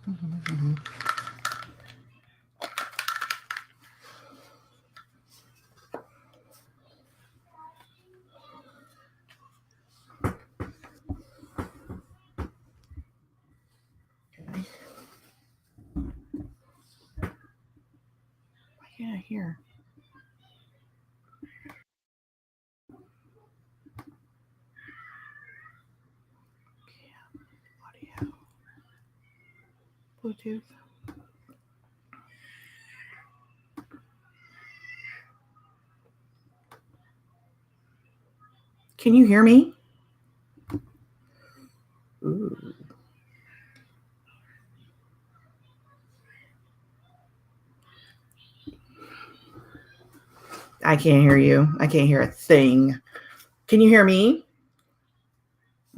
Mm-hmm. Okay. Why can't I hear? Audio. Bluetooth. Can you hear me? Ooh. I can't hear you. I can't hear a thing. Can you hear me?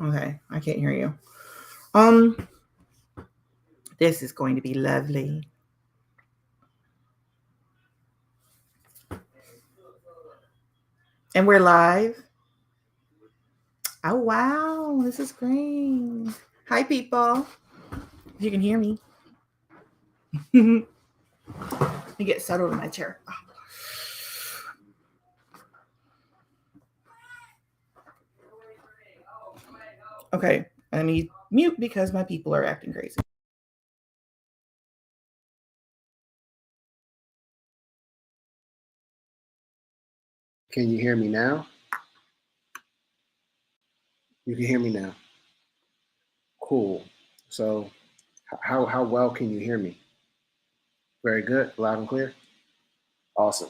Okay, I can't hear you. This is going to be lovely. And we're live. Oh wow, this is great. Hi people. If you can hear me. Let me get settled in my chair. Oh. Okay, let me mute because my people are acting crazy. Can you hear me now? You can hear me now. Cool. So how well can you hear me? Very good, loud and clear. Awesome.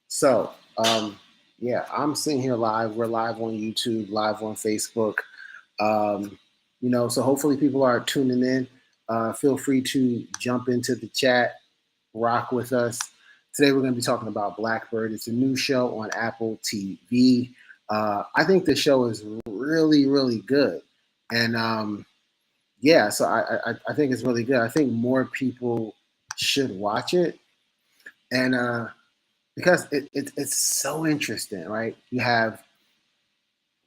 So yeah, I'm sitting here live. We're live on YouTube, live on Facebook. So hopefully people are tuning in. Feel free to jump into the chat, rock with us. Today we're going to be talking about Blackbird. It's a new show on Apple TV. I think the show is really, really good. And yeah, so I think it's really good. I think more people should watch it. And because it's so interesting, right? You have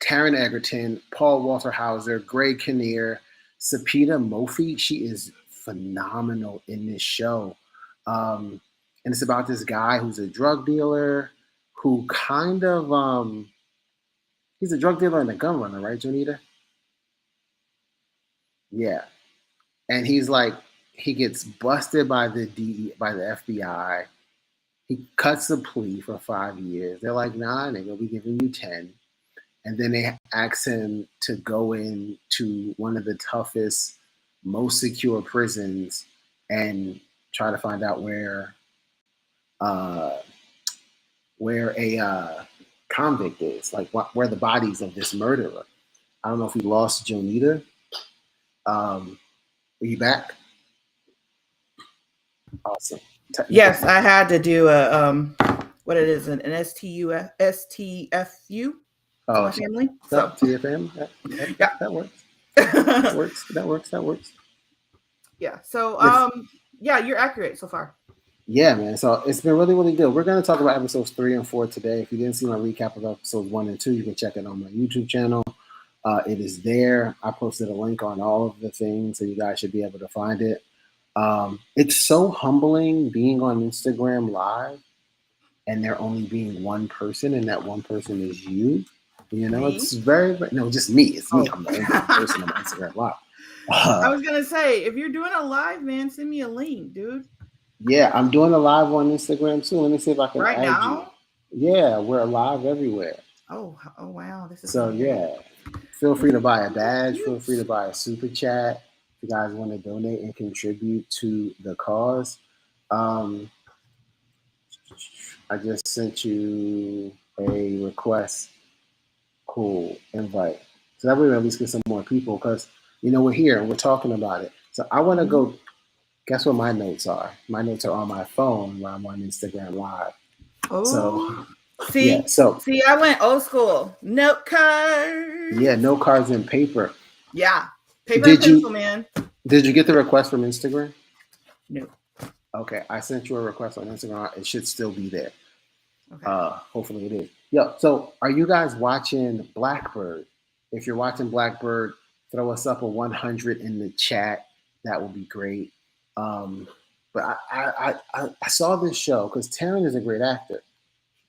Taron Egerton, Paul Walter Hauser, Greg Kinnear, Sapita Mofi. She is phenomenal in this show. And it's about this guy who's a drug dealer who kind of he's a drug dealer and a gun runner, right, Jonita? Yeah. And he's like he gets busted by by the FBI. He cuts a plea for 5 years. They're like, nah, nigga, we giving you 10. And then they ask him to go into one of the toughest, most secure prisons and try to find out uh, where a convict is, like where the bodies of this murderer. I don't know if we lost Jonita. Are you back? Awesome. Yes, I had to do a what it is, an STFU for my family. So TFM. yeah, that works. That works. Yeah. So yeah, you're accurate so far. Yeah, man. So it's been really, really good. We're going to talk about episodes 3 and 4 today. If you didn't see my recap of episodes 1 and 2, you can check it on my YouTube channel. It is there. I posted a link on all of the things, so you guys should be able to find it. It's so humbling being on Instagram Live and there only being one person, and that one person is you. You know, me? It's very, no, just me. It's me. I'm the only person on Instagram Live. I was going to say, if you're doing a live, man, send me a link, dude. Yeah, I'm doing a live on Instagram too. Let me see if I can right add now? you. Yeah, we're live everywhere. Oh wow, this is so yeah. Feel free to buy a badge. Feel free to buy a super chat if you guys want to donate and contribute to the cause. I just sent you a request. Cool invite. So that way we at least get some more people because we're here and we're talking about it. So I want to go. Guess what my notes are? My notes are on my phone while I'm on Instagram Live. Oh, so see, yeah, see, I went old school. Note cards. Yeah, no cards and paper. Yeah, paper and pencil, man. Did you get the request from Instagram? No. Okay, I sent you a request on Instagram. It should still be there. Okay. Hopefully it is. Yeah. So, are you guys watching Blackbird? If you're watching Blackbird, throw us up a 100 in the chat. that would be great. But I saw this show because Taron is a great actor.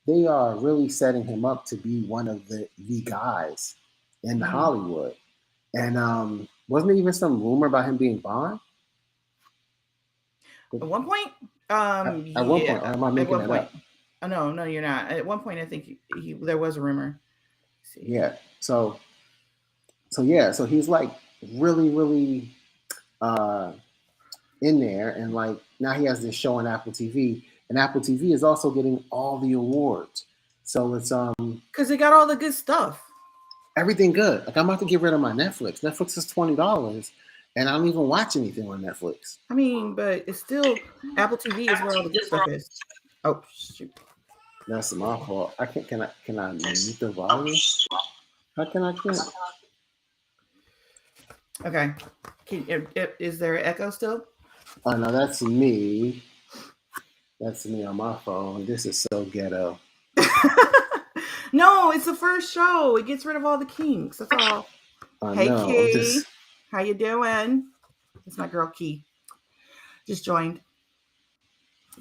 They are really setting him up to be one of the guys in Hollywood. And wasn't there even some rumor about him being Bond? At one point, At one point, or am I at making one that point. up? Oh, no, you're not. At one point, I think there was a rumor. Let's see. Yeah. So he's like really, really in there, and like now he has this show on Apple TV, and Apple TV is also getting all the awards. So it's because they got all the good stuff. Everything good. Like I'm about to get rid of my Netflix. Netflix is $20, and I don't even watch anything on Netflix. I mean, but it's still Apple TV is where all the good stuff is. Oh shoot. That's my fault. I can't. Can I mute the volume? How can I can't? Okay. Is there an echo still? Oh no, that's me. That's me on my phone. This is so ghetto. No, it's the first show. It gets rid of all the kinks. That's all. Hey, no, Key. How you doing? It's my girl, Key. Just joined.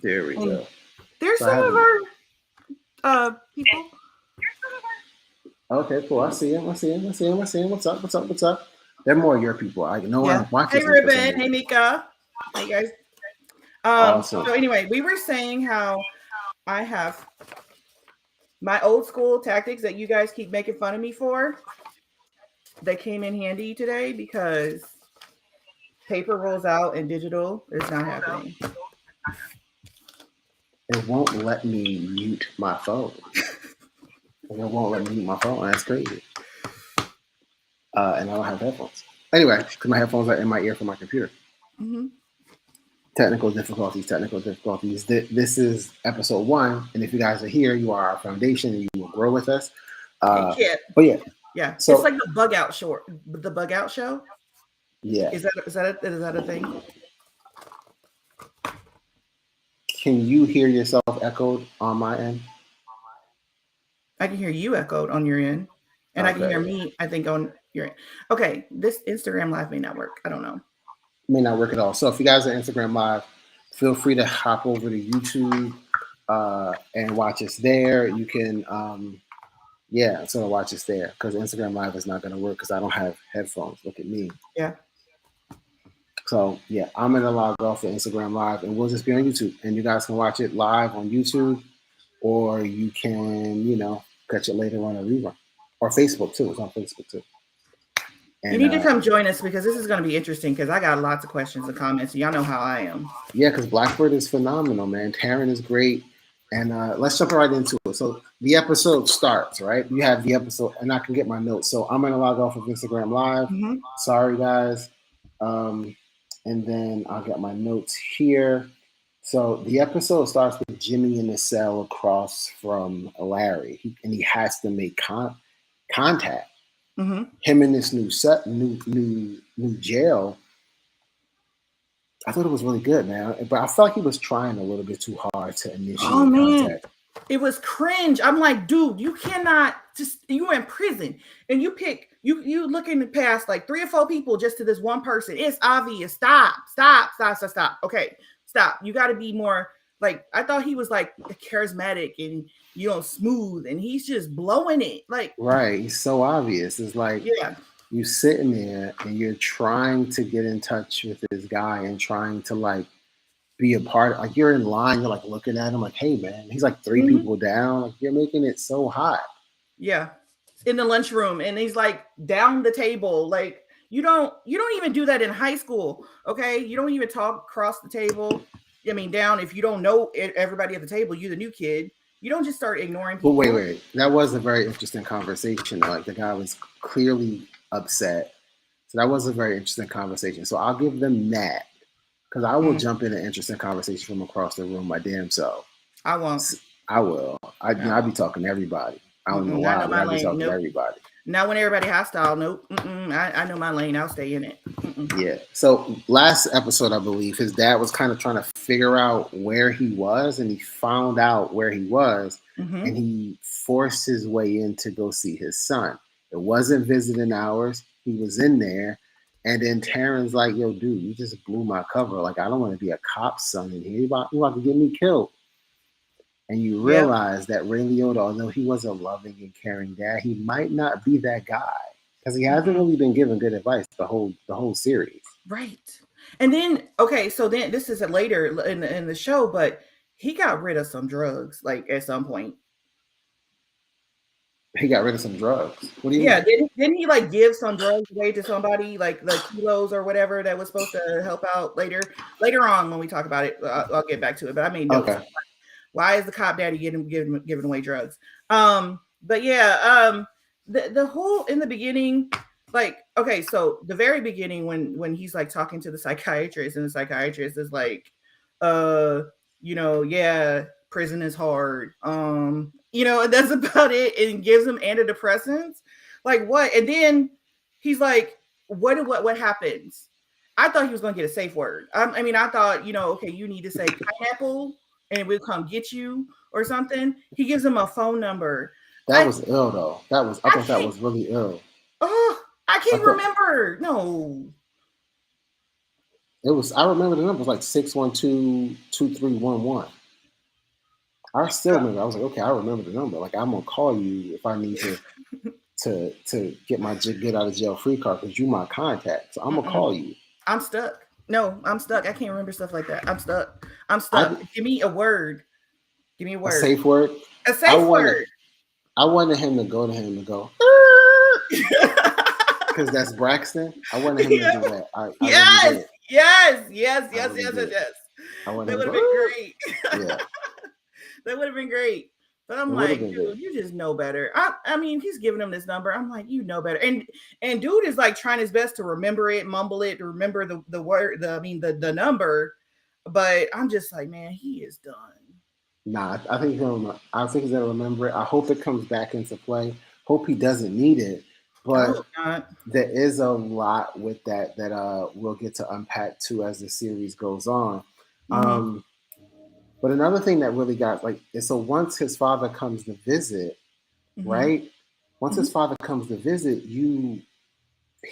There we go. There's some of our people. Okay, cool. I see him. What's up? They're more your people. I know. Yeah. Hey, Ruben. Hey, Mika. Hey, guys. Awesome. So anyway, we were saying how I have my old school tactics that you guys keep making fun of me for. They came in handy today because paper rolls out and digital is not happening. It won't let me mute my phone. That's crazy. And I don't have headphones. Anyway, because my headphones are in my ear from my computer. Mm-hmm. Technical difficulties. This is episode 1, and if you guys are here, you are our foundation, and you will grow with us. But yeah. So it's like the bug out show. Yeah. Is that a thing? Can you hear yourself echoed on my end? I can hear you echoed on your end, and I can hear me, I think, on your end. Okay, this Instagram Live may not work. I don't know. May not work at all. So if you guys are Instagram Live, feel free to hop over to YouTube and watch us there. You can, watch us there because Instagram Live is not going to work because I don't have headphones. Look at me. Yeah. So yeah, I'm going to log off of Instagram Live and we'll just be on YouTube. And you guys can watch it live on YouTube, or you can, catch it later on a rerun, or Facebook too. It's on Facebook too. And, you need to come join us because this is going to be interesting because I got lots of questions and comments. Y'all know how I am. Yeah, because Blackbird is phenomenal, man. Taron is great. And let's jump right into it. So the episode starts, right? You have the episode, and I can get my notes. So I'm going to log off of Instagram Live. Mm-hmm. Sorry, guys. And then I'll get my notes here. So the episode starts with Jimmy in the cell across from Larry. He has to make contact. Mm-hmm. Him in this new jail. I thought it was really good, man. But I felt like he was trying a little bit too hard to initiate contact. It was cringe. I'm like, dude, you cannot you're in prison and you looking past like 3 or 4 people just to this one person. It's obvious. Stop. Okay, stop. You got to be more like, I thought he was like charismatic and smooth, and he's just blowing it. Like, right. He's so obvious. It's like, yeah. You sitting there and you're trying to get in touch with this guy and trying to like be a part. Like you're in line, you're like looking at him like, hey man, he's like 3 people down. Like you're making it so hot. Yeah, in the lunchroom, and he's like down the table. Like you don't even do that in high school. Okay, you don't even talk across the table. I mean, down if you don't know everybody at the table, you're the new kid. You don't just start ignoring people. But wait, that was a very interesting conversation. Like the guy was clearly upset. So that was a very interesting conversation. So I'll give them that because I will jump in an interesting conversation from across the room my damn self. I won't. I will. I'll be talking to everybody. I don't know why, but I'll be talking to everybody. Not when everybody hostile. Nope. I know my lane. I'll stay in it. Yeah. So last episode, I believe his dad was kind of trying to figure out where he was, and he found out where he was, and he forced his way in to go see his son. It wasn't visiting hours. He was in there, And then Taryn's like, yo, dude, you just blew my cover. Like, I don't want to be a cop's son in here. You about to get me killed. And you Yep. realize that Ray Liotta, although he was a loving and caring dad, he might not be that guy because he hasn't really been given good advice the whole series. Right. And then, okay, so then this is a later in the show, but he got rid of some drugs, like at some point. He got rid of some drugs. What do you Yeah, mean? didn't he like give some drugs away to somebody, like kilos or whatever that was supposed to help out later on when we talk about it? I'll get back to it, but I made notes. Okay. Why is the cop daddy giving away drugs? But yeah, the whole in the beginning, like, okay, so the very beginning when he's like talking to the psychiatrist and the psychiatrist is like, yeah, prison is hard. And that's about it, and gives him antidepressants. Like what? And then he's like, what happens? I thought he was going to get a safe word. I mean, I thought, okay, you need to say pineapple and we'll come get you or something. He gives him a phone number. That I was ill though. I I thought that can't. was really ill. Oh, I I can't thought remember. No. it was. I remember the number was like 612-2311. I still remember. I was like, okay, I remember the number. Like, I'm gonna call you if I need to get my get out of jail free card because you my contact. So I'm gonna Mm-mm. call you. I'm stuck. No, I'm stuck. I can't remember stuff like that. I'm stuck. I'm stuck. I Give me a word. Give me a a word. safe word. A I safe wanted word. I wanted him to go to him and go because that's Braxton. I wanted him to Yeah. do that. I really Yes. did. Yes. Yes. I Yes. really Yes. Yes. did. Yes. I wanted That him to would have been go. great. Yeah, That would have been great. But I'm it would have like, been good. dude, you just know better. I mean, he's giving him this number. I'm like, you know better. And dude is like trying his best to remember it, mumble it, to remember the word, the number. But I'm just like, man, he is done. Nah, I think I think he's gonna remember it. I hope it comes back into play. Hope he doesn't need it, I but hope not. there is a lot with that we'll get to unpack too as the series goes on. Mm-hmm. Um, but another thing that really got like is so once his father comes to visit, Mm-hmm. right? Once Mm-hmm. his father comes to visit, he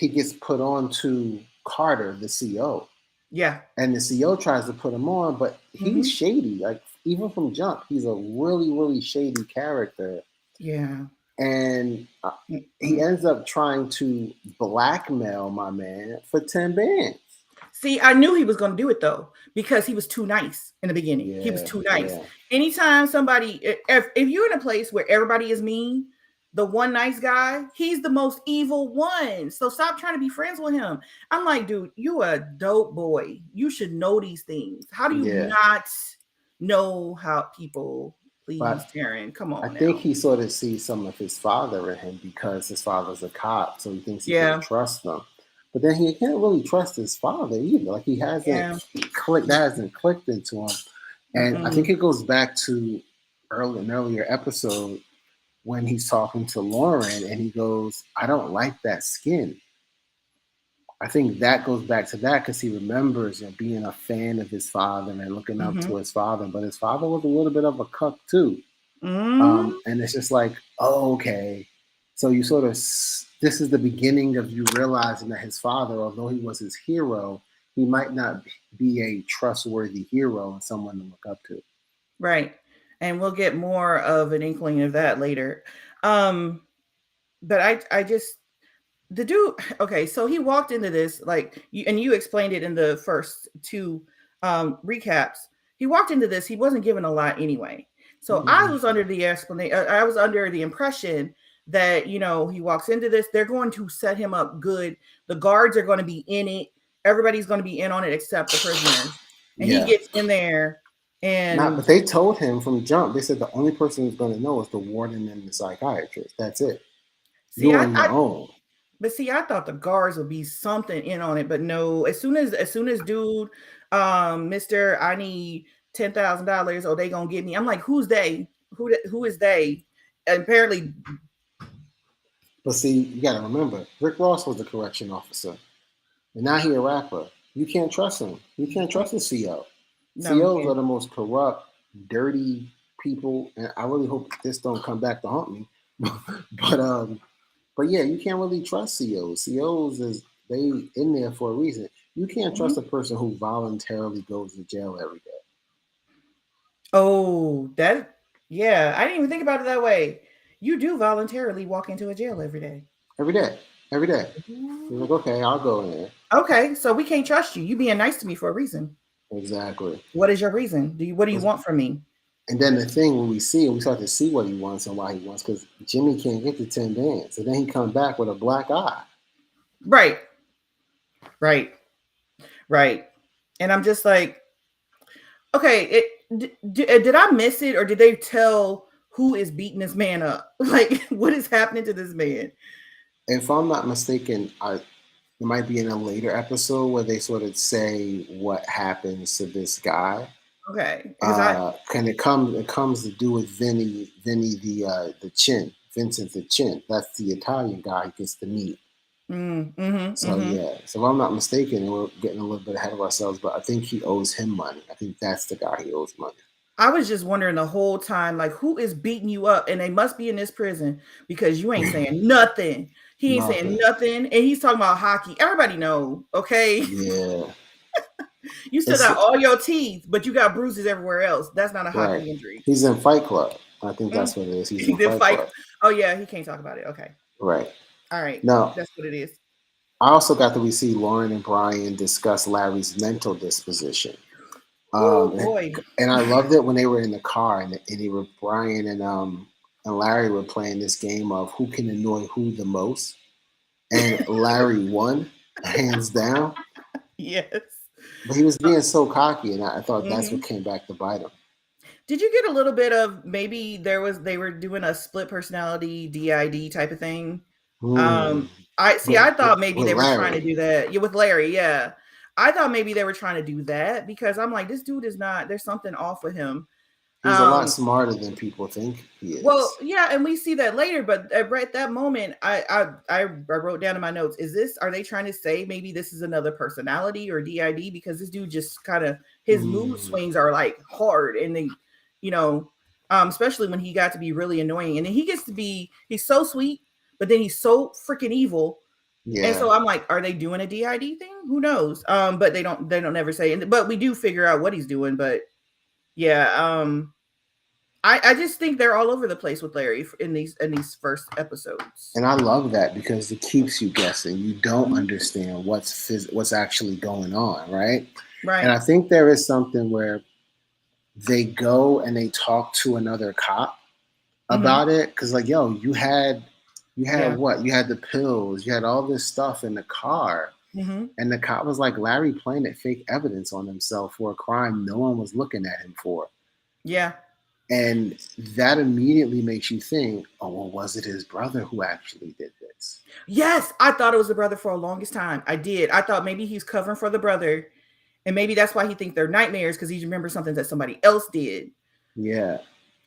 gets put on to Carter, the CO. Yeah. And the CO tries to put him on, but he's Mm-hmm. shady. Like even from jump, he's a really, really shady character. Yeah. And he Mm-mm. ends up trying to blackmail my man for 10 bands. See, I knew he was going to do it though, because he was too nice in the beginning. He was Yeah, too nice. yeah, Anytime somebody, if you're in a place where everybody is mean, the one nice guy, he's the most evil one. So stop trying to be friends with him. I'm like, dude, you a dope boy. You should know these things. How do you yeah. not know how people please, But Taryn? Come I on think now. he sort of sees some of his father in him because his father's a cop, so he thinks he can Yeah. trust them. But then he can't really trust his father either. Like he hasn't Yeah. clicked that hasn't clicked into him. And I think Mm-mm. it goes back to an earlier episode when he's talking to Lauren and he goes, I don't like that skin. I think that goes back to that because he remembers being a fan of his father and looking up Mm-hmm. to his father. But his father was a little bit of a cuck too. Mm-hmm. And it's just like, oh, okay. So you sort of, this is the beginning of you realizing that his father, although he was his hero, he might not be a trustworthy hero and someone to look up to. Right. And we'll get more of an inkling of that later. Um, but I just the dude, okay, so he walked into this like you, and you explained it in the first two recaps. He walked into this, he wasn't given a lot anyway. So I Mm-hmm. was under the explanation, I was under the impression that he walks into this, they're going to set him up good. The guards are going to be in it. Everybody's going to be in on it except the prisoners. And he Yeah. gets in there Not, and but they told him from jump. They said the only person who's going to know is the warden and the psychiatrist. That's it. see, You're I, on your I own. But see, I thought the guards would be something in on it, but no. As soon as dude, Mister, I need $10,000, or they gonna get me. I'm like, who's they? Who is they? And apparently, But see, you got to remember, Rick Ross was the correction officer, and now he a rapper. You can't trust him. You can't trust the CO. no, you COs are can't. the most corrupt, dirty people, and I really hope this don't come back to haunt me. but um, but yeah, you can't really trust COs. COs is They in there for a reason. You can't Mhm. trust a person who voluntarily goes to jail every day. Oh, that, yeah, I didn't even think about it that way. You do voluntarily walk into a jail every day. Every day. Every day. You're Mhm. like, okay, I'll go in there. Okay, so we can't trust you. You being nice to me for a reason. Exactly. What is your reason? What do you want from me? And then the thing when we start to see what he wants and why he wants, because Jimmy can't get the 10 bands. And then he comes back with a black eye. Right, right, right. And I'm just like, okay, did I miss it, or did they tell who is beating this man up? Like, what is happening to this man? If I'm not mistaken, it might be in a later episode where they sort of say what happens to this guy. Okay, because I And it comes to do with Vinny the Chin, Vincent the Chin. That's the Italian guy he gets to meet. So mm-hmm. yeah, so if I'm not mistaken, and we're getting a little bit ahead of ourselves, but I think he owes him money. I think that's the guy he owes money. I was just wondering the whole time, like, who is beating you up? And they must be in this prison because you ain't saying nothing. He ain't saying Nothing. nothing, and he's talking about hockey. Everybody know, okay? Yeah, You still it's got all your teeth, but you got bruises everywhere else. That's not a right. hockey injury. He's in Fight Club. I think Mm. that's what it is. He's He in did Fight fight. Club. Oh yeah, he can't talk about it. Okay, Right. all right, Now, that's what it is. I also got to see Lauren and Brian discuss Larry's mental disposition. Oh Um, and, boy. and I loved it when they were in the car and they were Brian and Larry were playing this game of who can annoy who the most, and Larry won hands down. Yes. But he was being so cocky, and I thought that's what Hmm. came back to bite him. Did you get a little bit of, maybe they were doing a split personality DID type of thing? Hmm. Um, I see. But I thought maybe with they were trying to Larry, do that. Yeah, with Larry. Yeah, I thought maybe they were trying to do that because I'm like, this dude is not. There's something off with him. he's a lot Um, smarter than people think he well, is. yeah, and we see that later. But right at that moment, I wrote down in my notes: is this? Are they trying to say maybe this is another personality or DID? Because this dude just kind of, his mood Hmm. swings are like hard, and they, you know, especially when he got to be really annoying, and then he gets to be, he's so sweet, but then he's so freaking evil. And Yeah. so I'm like, are they doing a DID thing? Who knows? But they don't ever say. But we do figure out what he's doing. But yeah, I just think they're all over the place with Larry in these first episodes. And I love that because it keeps you guessing. You don't Mhm. understand what's actually going on, right? And Right. I think there is something where they go and they talk to another cop Hmm. about it because, like, yo, you had Yeah. what? You had the pills, you had all this stuff in the car, Hmm. and the cop was like, Larry planted fake evidence on himself for a crime no one was looking at him for. Yeah. And that immediately makes you think, oh, well, was it his brother who actually did this? Yes, I thought it was the brother for a longest time. I did. I thought maybe he's covering for the brother, and maybe that's why he thinks they're nightmares because he remembers something that somebody else did. Yeah.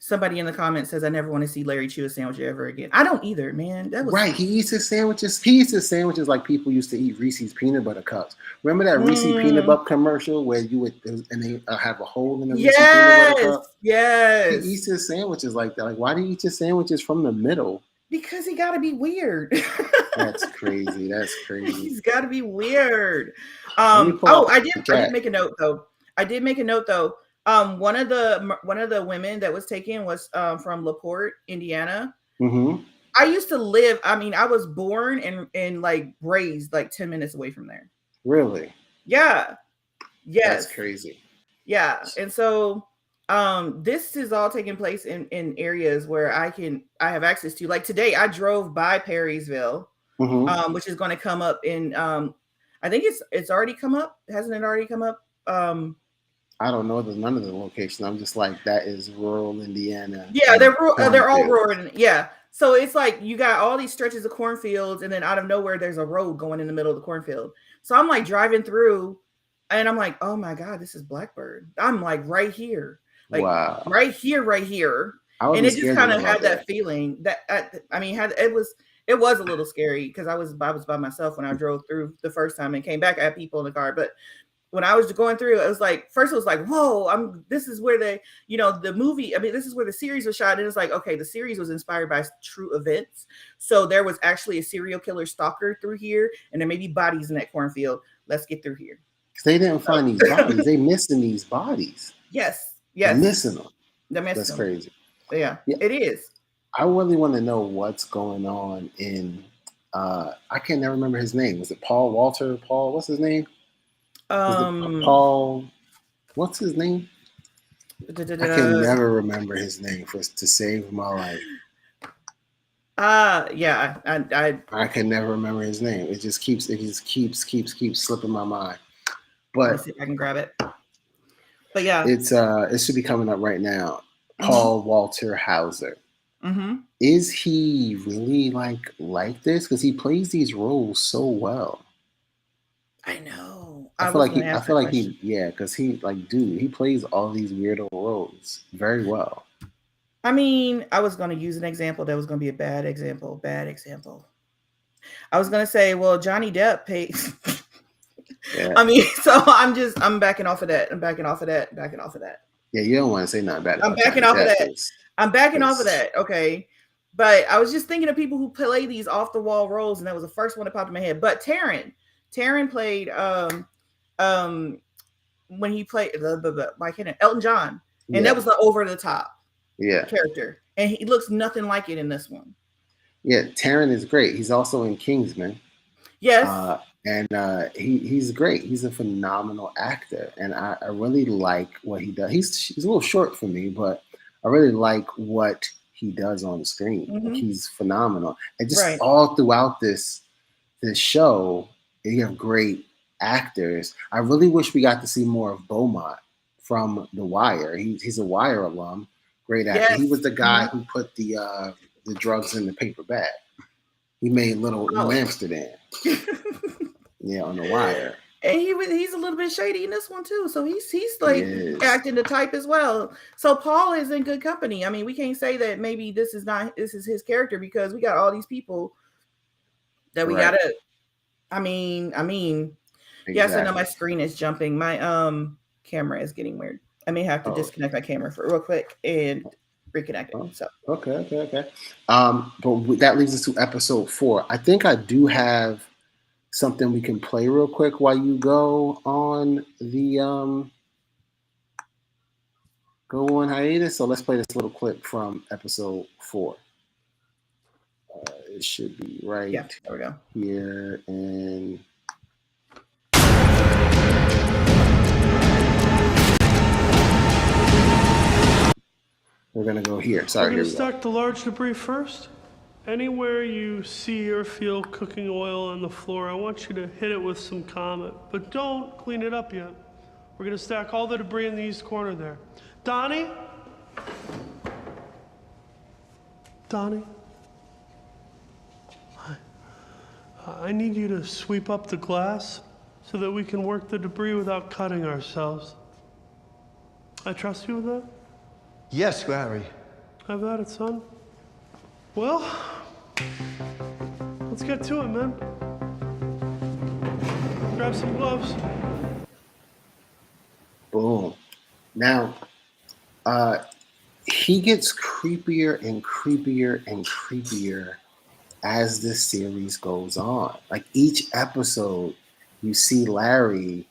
Somebody in the comments says, "I never want to see Larry chew a sandwich ever again." I don't either, man. That was. Right. He eats his sandwiches. He eats his sandwiches like people used to eat Reese's peanut butter cups. Remember that Reese's peanut Mm, butter commercial where you would and they have a hole in the Reese's peanut butter yes, cup? He eats yes. his sandwiches like that. Like, why do you eat your sandwiches from the middle? Because he got to be weird. That's crazy. That's crazy. He's got to be weird. Let me pull Oh, up the I did chat. make a note though. I did make a note though. One of the women that was taken was from LaPorte, Indiana. Mm-hmm. I used to live. I mean, I was born and like raised like 10 minutes away from there. Really? Yeah. That's Yes. crazy. Yeah. And so this is all taking place in areas where I have access to. Like today I drove by Perrysville, Mm-hmm. which is going to come up in I think it's already come up. Hasn't it already come up? I don't know none of the locations. I'm just like, that is rural Indiana Yeah, and they're all cornfields. roaring. Yeah. So it's like you got all these stretches of cornfields, and then out of nowhere there's a road going in the middle of the cornfield. So I'm like driving through, and I'm like, oh my God, this is Blackbird. I'm like right here. Like Wow. right here, right here. I would And be it just scared to kind of live out had that there. feeling that I mean, it was a little scary because I was by myself when I drove through the first time and came back. I had people in the car, but when I was going through, it was like, first it was like, whoa, this is where the movie, I mean, this is where the series was shot. And it's like, okay, the series was inspired by true events. So there was actually a serial killer stalker through here, and there may be bodies in that cornfield. Let's get through here. They didn't find these bodies. They missing these bodies. Yes. They're missing them. They're missing That's them. crazy. Yeah, it is. I really want to know what's going on in. I can never remember his name. Was it Paul Walter? Paul, what's his name? Paul. What's his name? I can never remember his name to save my life. Yeah, I can never remember his name. It just keeps slipping my mind. But let me see if I can grab it. But yeah, it should be coming up right now. Paul Walter Hauser. Mm-hmm. Is he really like this? Because he plays these roles so well. I know. I feel like he because he he plays all these weirdo roles very well. I mean, I was going to use an example that was going to be a bad example. I was going to say, well, Johnny Depp paid. Yeah. I mean, so I'm backing off of that. Yeah, you don't want to say nothing bad about I'm backing off of that. I'm backing off of that. Okay. But I was just thinking of people who play these off the wall roles, and that was the first one that popped in my head. But Taron played when he played Elton John, and that was the over the top character, and he looks nothing like it in this one. Yeah, Taron is great. He's also in Kingsman. Yes. And he's great. He's a phenomenal actor, and I really like what he does. He's a little short for me, but I really like what he does on the screen. Mm-hmm. Like, he's phenomenal, and just all throughout this show, you have great actors. I really wish we got to see more of Beaumont from The Wire. He's a Wire alum, great actor. Yes. He was the guy who put the drugs in the paper bag. He made Little Amsterdam. Yeah, on The Wire. And he's a little bit shady in this one too. So he's like acting the type as well. So Paul is in good company. I mean, we can't say that maybe this is his character, because we got all these people that we gotta. I mean, exactly. Yes, I know my screen is jumping. My camera is getting weird. I may have to disconnect my camera for real quick and reconnect it. So okay. But that leads us to episode 4. I think I do have something we can play real quick while you go on hiatus. So let's play this little clip from episode 4. It should be right there we go. Here, and we're gonna go here. Sorry, we're gonna start the large debris first. Anywhere you see or feel cooking oil on the floor, I want you to hit it with some Comet, but don't clean it up yet. We're gonna stack all the debris in the east corner there. Donnie? Hi. I need you to sweep up the glass so that we can work the debris without cutting ourselves. I trust you with that? Yes, Larry. Have at it, son. Well, let's get to it, man. Grab some gloves. Boom. Now, he gets creepier and creepier and creepier as this series goes on. Like, each episode, you see Larry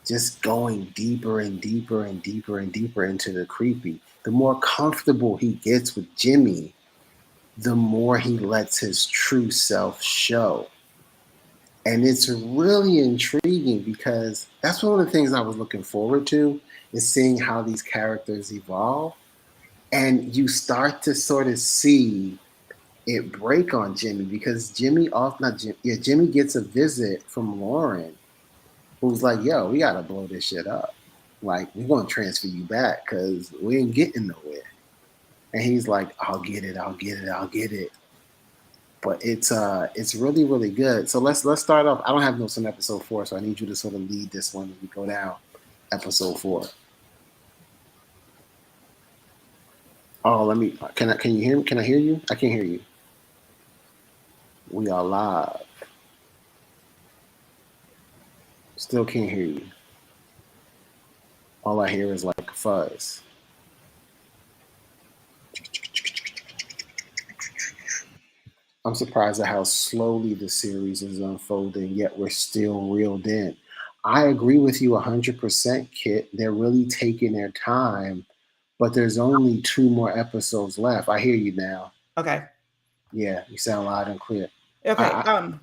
just going deeper and deeper and deeper and deeper into the creepy. The more comfortable he gets with Jimmy, the more he lets his true self show. And it's really intriguing, because that's one of the things I was looking forward to, is seeing how these characters evolve. And you start to sort of see it break on Jimmy, because Jimmy gets a visit from Lauren, who's like, yo, we got to blow this shit up. Like, we're going to transfer you back because we ain't getting nowhere. And he's like, I'll get it. But it's really, really good. So let's start off. I don't have notes on episode 4, so I need you to sort of lead this one as we go down episode 4. Oh, can you hear me? Can I hear you? I can't hear you. We are live. Still can't hear you. All I hear is like fuzz. I'm surprised at how slowly the series is unfolding, yet we're still reeled in. I agree with you 100%, Kit. They're really taking their time, but there's only 2 more episodes left. I hear you now. Okay. Yeah, you sound loud and clear. Okay.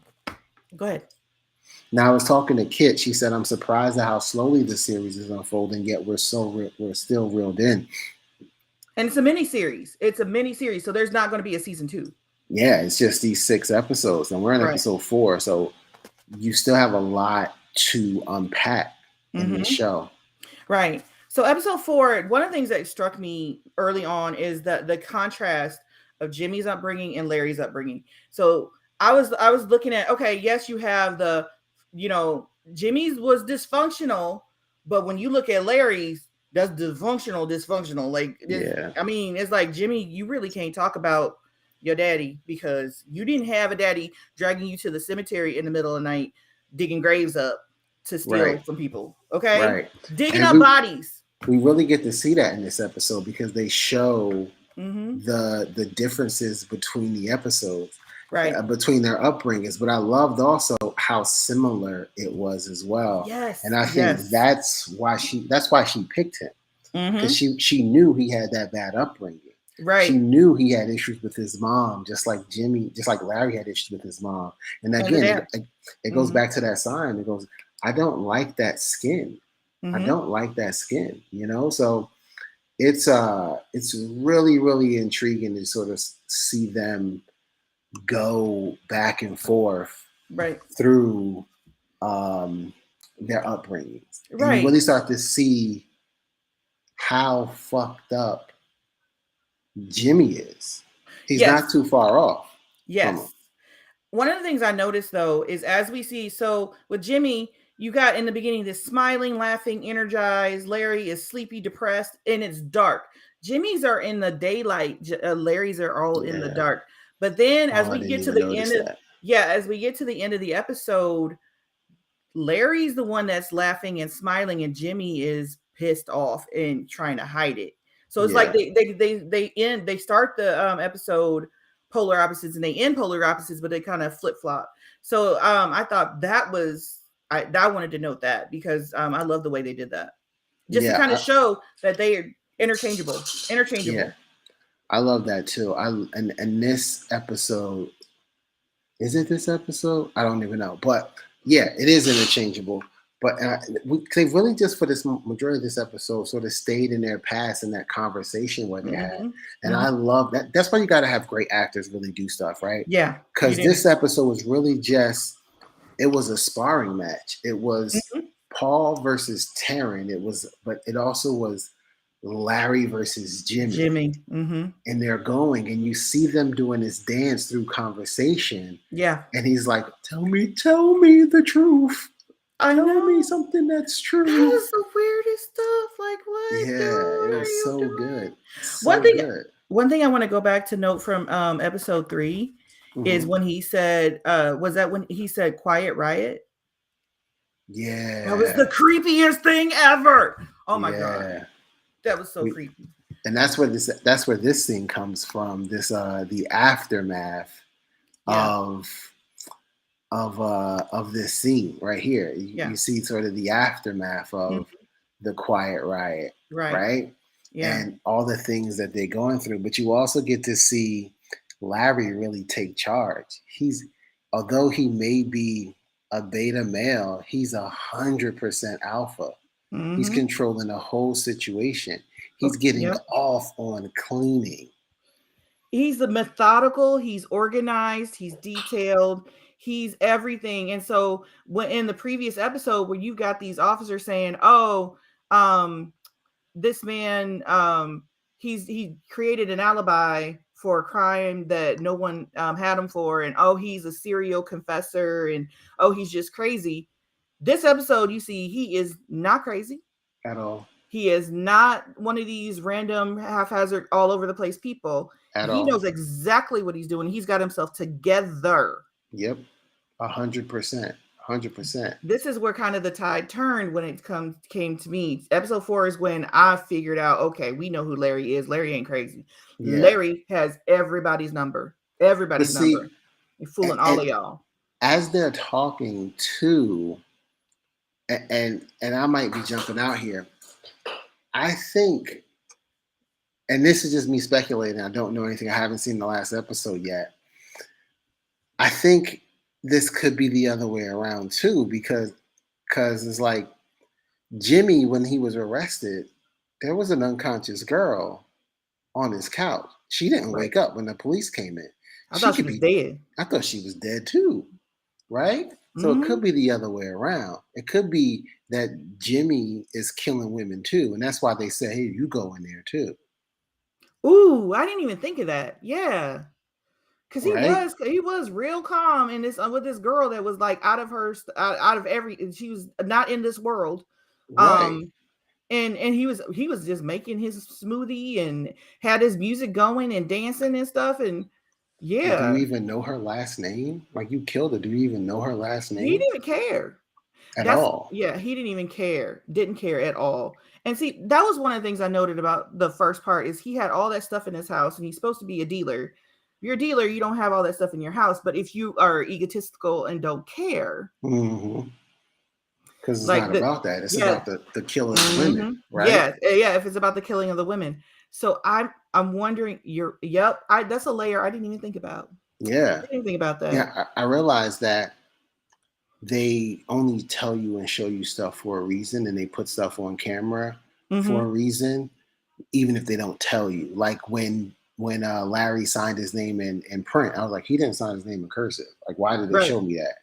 Go ahead. Now I was talking to Kit. She said, "I'm surprised at how slowly the series is unfolding, yet we're still reeled in." And it's a mini series. So there's not going to be a season 2. Yeah, it's just these 6 episodes, and we're in episode 4, so you still have a lot to unpack in this show. Right. So episode 4, one of the things that struck me early on is the contrast of Jimmy's upbringing and Larry's upbringing. So I was looking at, okay, yes, you have the, Jimmy's was dysfunctional, but when you look at Larry's, that's dysfunctional. Like, I mean, it's like, Jimmy, you really can't talk about your daddy because you didn't have a daddy dragging you to the cemetery in the middle of the night, digging graves up to steal from people. Okay. Right. Digging up bodies. We really get to see that in this episode because they show the differences between the episodes, between their upbringings. But I loved also how similar it was as well. Yes. And I think that's why she picked him, because she knew he had that bad upbringing. Right. She knew he had issues with his mom, just like Larry had issues with his mom. And again, it goes back to that sign. It goes, I don't like that skin. I don't like that skin, So it's really, really intriguing to sort of see them go back and forth through their upbringings. Right. And you really start to see how fucked up Jimmy is. He's not too far off. Yes. One of the things I noticed though is as we see, so with Jimmy, you got in the beginning this smiling, laughing, energized. Larry is sleepy, depressed, and it's dark. Jimmy's are in the daylight. Larry's are all in the dark. But then as we get to the end of the episode, Larry's the one that's laughing and smiling, and Jimmy is pissed off and trying to hide it. So it's like they start the episode polar opposites and they end polar opposites, but they kind of flip flop. So I thought that was I wanted to note that because I love the way they did that, just to kind of show that they are interchangeable. Yeah, I love that too. And this episode, is it this episode? I don't even know, but yeah, it is interchangeable. But they really just for this majority of this episode sort of stayed in their past and that conversation where they had. And I love that. That's why you got to have great actors really do stuff, right? Yeah. Because this episode was really it was a sparring match. It was Paul versus Taryn. But it also was Larry versus Jimmy. And they're going, and you see them doing this dance through conversation. Yeah. And he's like, tell me the truth. Tell me something that's true. That was the weirdest stuff. Like, what? Yeah, it was so good. One thing I want to go back to note from episode 3 is when he said, was that when he said quiet riot? Yeah. That was the creepiest thing ever. Oh my God. That was so creepy. And that's where this thing comes from. This the aftermath of this scene right here. You see sort of the aftermath of the quiet riot, right? Yeah. And all the things that they're going through. But you also get to see Larry really take charge. Although he may be a beta male, he's 100% alpha. He's controlling the whole situation. He's getting off on cleaning. He's methodical, he's organized, he's detailed, he's everything. And so when in the previous episode where you got these officers saying, this man, he created an alibi for a crime that no one had him for, and he's a serial confessor, and he's just crazy. This episode, you see, he is not crazy at all. He is not one of these random haphazard all over the place people. He knows exactly what he's doing. He's got himself together. Yep. 100%. 100%. This is where kind of the tide turned when it came to me. Episode 4 is when I figured out, okay, we know who Larry is. Larry ain't crazy. Yeah. Larry has everybody's number. Everybody's number. He's fooling all of y'all. As they're talking to, and I might be jumping out here, I think, and this is just me speculating, I don't know anything, I haven't seen the last episode yet. I think this could be the other way around too, because it's like Jimmy, when he was arrested, there was an unconscious girl on his couch. She didn't wake up when the police came in. I thought she was dead. I thought she was dead too, right? So it could be the other way around. It could be that Jimmy is killing women too, and that's why they say, "Hey, you go in there too." Ooh, I didn't even think of that. Yeah, because Right? he was real calm in this with this girl that was like out of every. She was not in this world. Right. And he was just making his smoothie and had his music going and dancing and stuff. And And yeah, do you even know her last name? Like, you killed her. Do you even know her last he name didn't care. at all? Yeah, he didn't even care. Didn't care at all. And see, that was one of the things I noted about the first part is he had all that stuff in his house and he's supposed to be a dealer. If you're a dealer, you don't have all that stuff in your house. But if you are egotistical and don't care, Mm-hmm. Because it's like not about that. It's about the killing of women, right? Yeah. If it's about the killing of the women, so I'm wondering. That's a layer I didn't even think about. Yeah. I didn't think about that. Yeah, I realized that they only tell you and show you stuff for a reason, and they put stuff on camera for a reason, even if they don't tell you. Like when Larry signed his name in print, I was like, he didn't sign his name in cursive. Like, why did they show me that?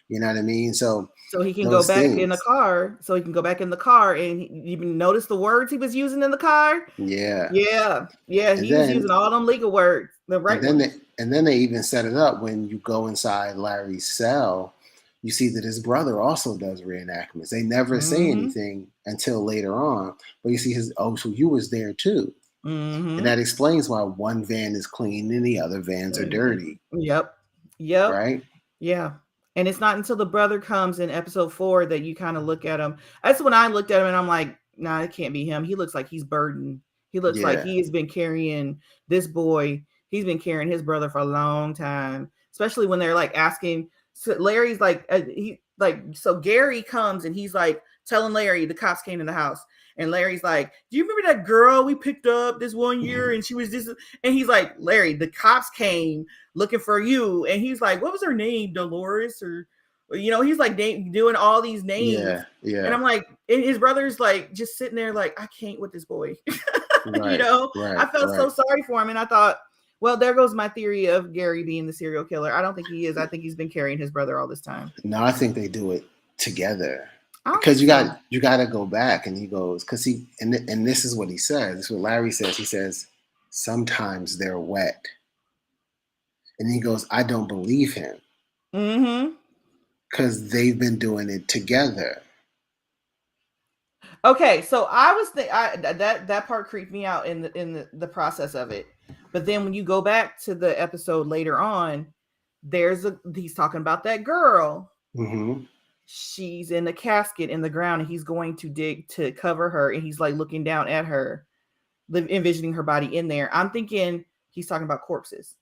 You know what I mean? So he can go back in the car. So he can go back in the car and even notice the words he was using in the car. Yeah. He was using all them legal words, the right ones. And then they even set it up when you go inside Larry's cell. You see that his brother also does reenactments. They never say anything until later on, but you see so you was there too. And that explains why one van is clean and the other vans are dirty. Yep. Right? Yeah. And it's not until the brother comes in episode 4 that you kind of look at him. That's when I looked at him and I'm like, nah, it can't be him. He looks like he's burdened. He looks like he has been carrying this boy. He's been carrying his brother for a long time, especially when they're like asking. So Larry's like, so Gary comes and he's like telling Larry the cops came in the house. And Larry's like, do you remember that girl we picked up this one year? And she was this, and he's like, Larry, the cops came looking for you. And he's like, what was her name? Dolores or he's like doing all these names. Yeah. And I'm like, and his brother's like just sitting there like, I can't with this boy. Right, I felt so sorry for him. And I thought, well, there goes my theory of Gary being the serial killer. I don't think he is. I think he's been carrying his brother all this time. No, I think they do it together. Because you got to go back, and he goes, because and this is what he says. This is what Larry says. He says, sometimes they're wet. And he goes, I don't believe him. Because they've been doing it together. Okay, so I was that part creeped me out in the process of it. But then when you go back to the episode later on, he's talking about that girl. She's in a casket in the ground, and he's going to dig to cover her, and he's like looking down at her, envisioning her body in there. I'm thinking he's talking about corpses.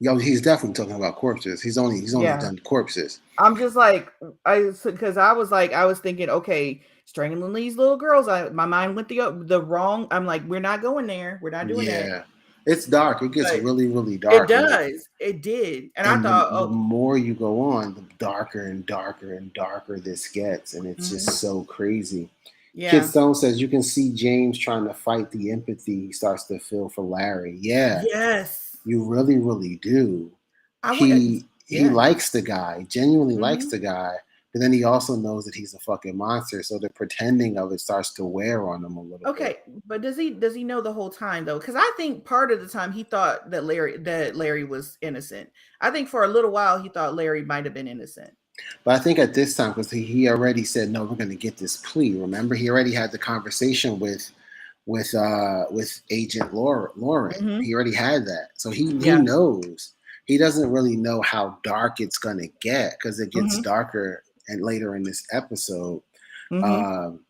Yo, he's definitely talking about corpses. He's only done corpses. I'm just like, I was thinking, okay, strangling these little girls. My mind went the wrong. I'm like, we're not going there. We're not doing that. Yeah, it's dark. It gets really, really dark. It does. It did. And I thought, the more you go on, the darker and darker and darker this gets, and it's just so crazy. Yeah. Kid Stone says you can see James trying to fight the empathy he starts to feel for Larry. Yeah. Yes. You really, really do. He likes the guy, genuinely likes the guy, but then he also knows that he's a fucking monster. So the pretending of it starts to wear on him a little bit. Okay, but does he know the whole time though? Because I think part of the time he thought that Larry was innocent. I think for a little while he thought Larry might have been innocent. But I think at this time, because he already said, no, we're going to get this plea. Remember, he already had the conversation with Agent Lauren. He already had that. So he knows. He doesn't really know how dark it's going to get, because it gets darker and later in this episode. Mhm.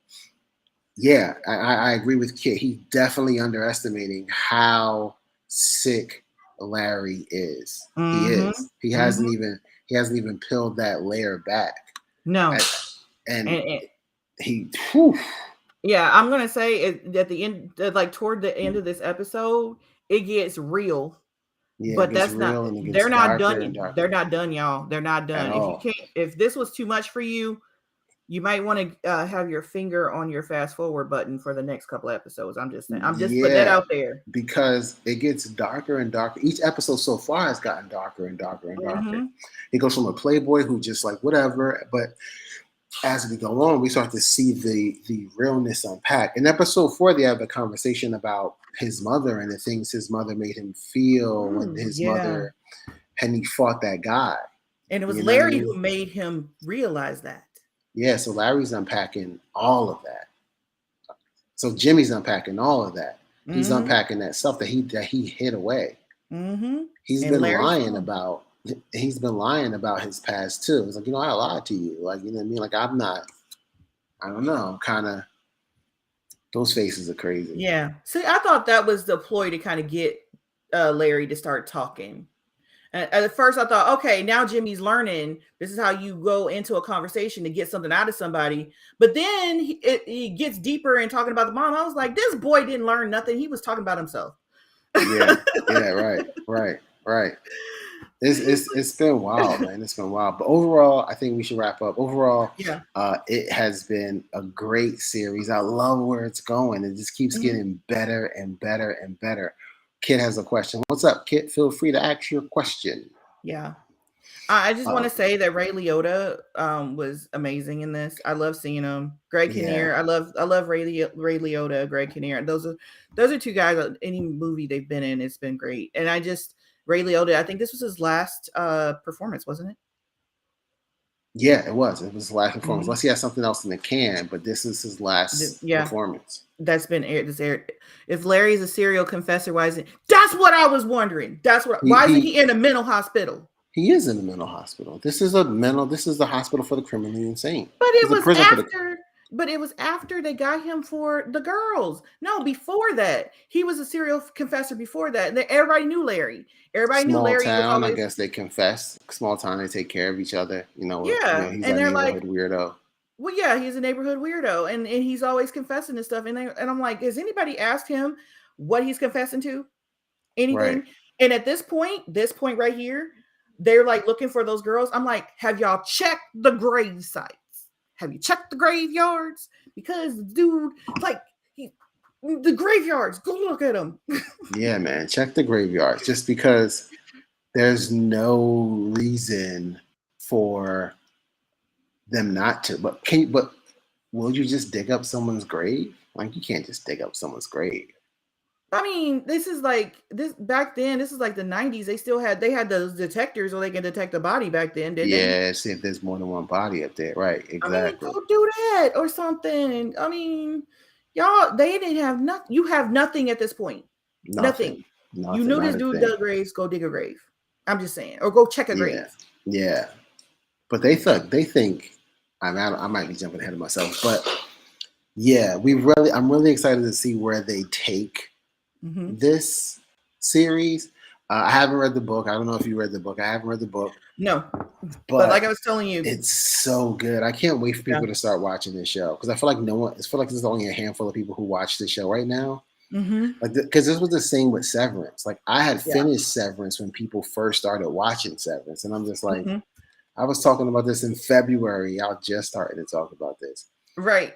Yeah, I agree with Kit. He's definitely underestimating how sick Larry is. He Mhm. is. He Mhm. hasn't even peeled that layer back. No. And And he, whew, yeah, I'm gonna say at the end, like toward the end of this episode, it gets real. yeah, it But gets that's not. real and it gets They're not darker and done. They're darker not done, y'all. They're not at done. If you all. can't, if this was too much for you, you might want to have your finger on your fast forward button for the next couple of episodes. I'm just saying. I'm just putting that Yeah, out there. because it gets darker and darker. Each episode so far has gotten darker and darker and darker. Mm-hmm. It goes from a playboy who just like whatever, but as we go on, we start to see the realness unpack. In episode 4, they have a conversation about his mother and the things his mother made him feel when his Yeah. mother and he fought that guy. And it was You know what I Larry mean? who made him realize that. Yeah, so Larry's unpacking all of that. So Jimmy's unpacking all of that. He's Mm-hmm. unpacking that stuff that he hid away. Mm-hmm. He's And been Larry lying saw. about he's been lying about his past too. It's like, you know, I lied to you. Like, you know what I mean? Like I'm not, I don't know. I'm kind of, those faces are crazy. Yeah. See, I thought that was the ploy to kind of get Larry to start talking. And at first, I thought, okay, now Jimmy's learning. This is how you go into a conversation to get something out of somebody. But then he gets deeper in talking about the mom. I was like, this boy didn't learn nothing. He was talking about himself. Yeah, right. It's been wild, man. It's been wild. But overall, I think we should wrap up. Overall, Yeah. It has been a great series. I love where it's going. It just keeps getting better and better and better. Kit has a question. What's up, Kit? Feel free to ask your question. Yeah. I just want to say that Ray Liotta was amazing in this. I love seeing him. Greg Kinnear. I love Ray Liotta, Greg Kinnear. Those are two guys. Any movie they've been in, it's been great. And Ray Liotta, I think this was his last performance, wasn't it? Yeah, it was. It was his last performance. Unless he has something else in the can, but this is his last performance. That's been aired. If Larry's a serial confessor, why isn't? That's what I was wondering. Why isn't he in a mental hospital? He is in a mental hospital. This is the hospital for the criminally insane. But it was after. But it was after they got him for the girls. No, before that, he was a serial confessor. Before that, everybody knew Larry. Everybody knew Larry. Small town, I guess they confess. Small town, they take care of each other. You know, yeah. He's a neighborhood weirdo. Well, yeah, he's a neighborhood weirdo, and he's always confessing and stuff. And I'm like, has anybody asked him what he's confessing to? Anything? Right. And at this point right here, they're like looking for those girls. I'm like, have y'all checked the grave sites? Have you checked the graveyards? Because the dude, like, the graveyards, go look at them. Yeah, man, check the graveyards. Just because there's no reason for them not to. But will you just dig up someone's grave? Like, you can't just dig up someone's grave. I mean, this is like this back then. This is like the 90s. They had those detectors where they can detect a body back then, didn't they? Yeah, see if there's more than one body up there, right? Exactly. I mean, go do that or something. I mean, y'all, they didn't have nothing. You have nothing at this point. Nothing. You knew this dude dug graves. Go dig a grave. I'm just saying, or go check a grave. Yeah. But they think. I might be jumping ahead of myself, but yeah, I'm really excited to see where they take this series. I haven't read the book. I don't know if you read the book. I haven't read the book. No, but like I was telling you, it's so good. I can't wait for people to start watching this show because I feel like there's only a handful of people who watch this show right now. Like, because this was the same with Severance. Like, I had finished Severance when people first started watching Severance, and I'm just like, I was talking about this in February. Y'all just started to talk about this. Right.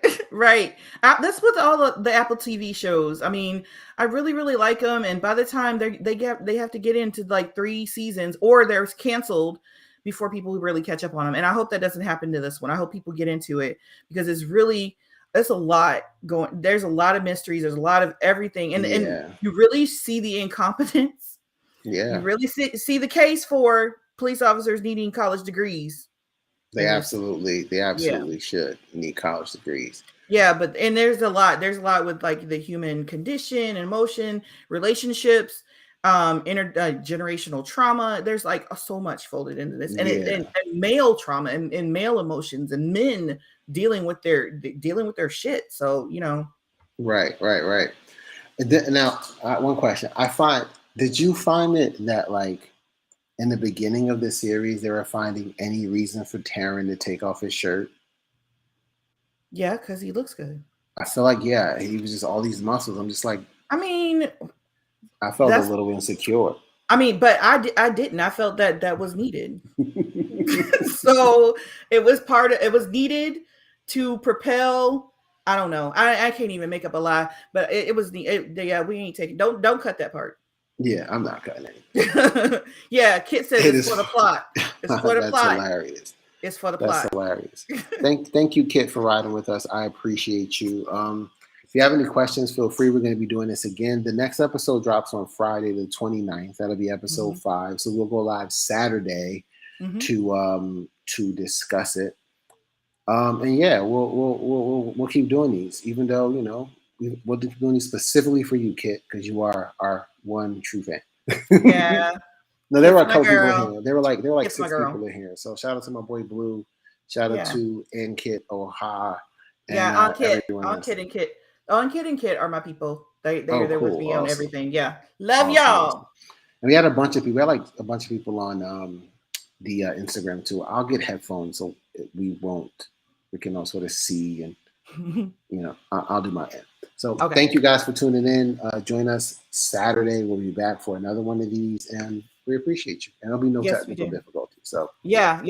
That's with all the Apple TV shows. I mean, I really, really like them. And by the time they have to get into like 3 seasons or they're canceled before people really catch up on them. And I hope that doesn't happen to this one. I hope people get into it because it's a lot going. There's a lot of mysteries. There's a lot of everything. And you really see the incompetence. Yeah. You really see the case for police officers needing college degrees. They absolutely should need college degrees. Yeah, but there's a lot with like the human condition, emotion, relationships. intergenerational trauma. There's like so much folded into this, and Yeah. and male trauma and male emotions and men dealing with their shit. So Right. Now, one question. Did you find it that like in the beginning of the series they were finding any reason for Taron to take off his shirt? Yeah, because he looks good. I feel like he was just all these muscles. I'm just like, I mean, I felt a little insecure. I mean, but I didn't. I felt that was needed. So it was needed to propel. I don't know. I can't even make up a lie, but it was we ain't taking. Don't cut that part. Yeah, I'm not cutting it. Yeah, Kit says it's for the plot. It's for the That's plot. hilarious. It's for the plot. That's hilarious. Thank you, Kit, for riding with us. I appreciate you. If you have any questions, feel free. We're going to be doing this again. The next episode drops on Friday the 29th. That'll be episode 5. So we'll go live Saturday to discuss it. And yeah, we'll keep doing these, even though we'll keep doing these specifically for you, Kit, because you are our one true fan. Yeah. No, there were a couple people in here. There were like It's 6 people in here. So shout out to my boy Blue. Shout out to N Kit Oha. And, on Kit and Kit. On Kit and Kit are my people. They're with me on everything. Yeah. Love y'all. And we had a bunch of people. We had like a bunch of people on the Instagram too. I'll get headphones so we can all sort of see and I'll do my end. So thank you guys for tuning in. Join us Saturday. We'll be back for another one of these, and we appreciate you. And there'll be no technical difficulty. So yeah,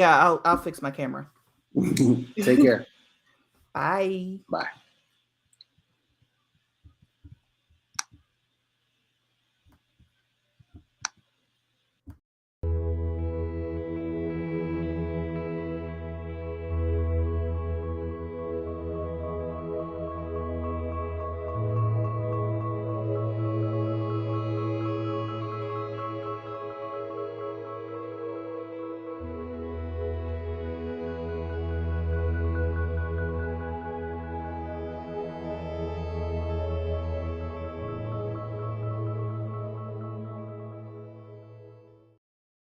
I'll fix my camera. Take care. Bye. Bye.